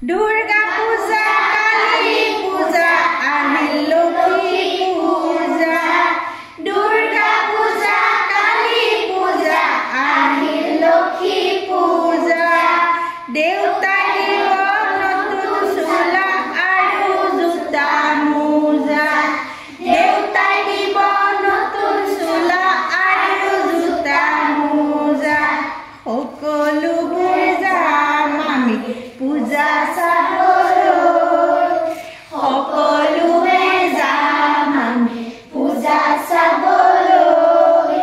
দুর্গা পূজা কালী পূজা আহিল লক্ষ্মী পূজা দুর্গা পূজা কালী পূজা আহিল লক্ষ্মী পূজা দেউতাই দিব নতুন চোলা আৰু জোতা মোজা দেউতাই দিব নতুন চোলা আৰু জোতা মোজা সকলোবোৰ যাম আমি পূজা চাবলৈ সকলোৱে যাম আমি পূজা চাবলৈ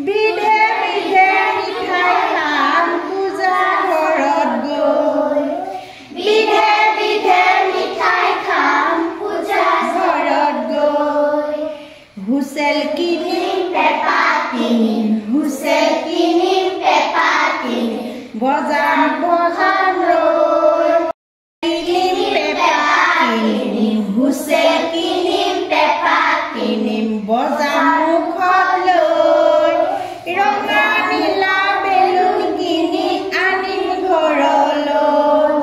বিধে বিধে মিঠাই খাম পূজা ঘৰত গৈ বিধে বিধে মিঠাই খাম পূজা ঘৰত গৈ হুচেল কিনিম পেপা কিনিম হুচেল কিনিম পেপা কিনিম বজাম বজাম কিনিম পেপা কিনিম হুচেল কিনিম পেপা কিনিম বজাম মুখত লৈ ৰঙা নীলা বেলুন কিনি আনিম ঘৰলৈ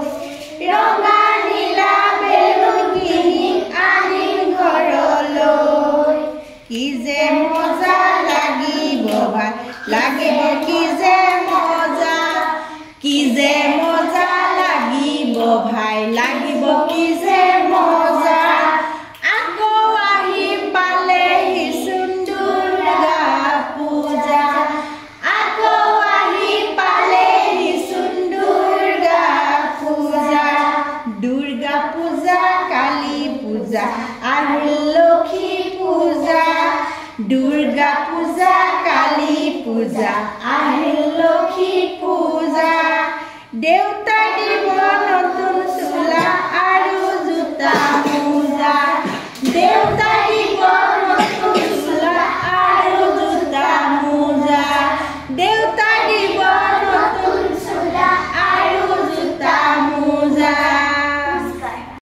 ৰঙা নীলা বেলুন কিনি আনিম ঘৰলৈ কি যে মজা লাগিব ভাই লাগিব কি যে মজা লাগিব ভাই লাগিব কি যে মজা আকৌ আহি পালেহি চোন দুৰ্গা পূজা আকৌ আহি পালেহি চোন দুৰ্গা পূজা দুৰ্গা পূজা কালী পূজা আহিল লক্ষ্মী পূজা দুৰ্গা পূজা কালী পূজা আহিল লক্ষ্মী পূজা দেউতা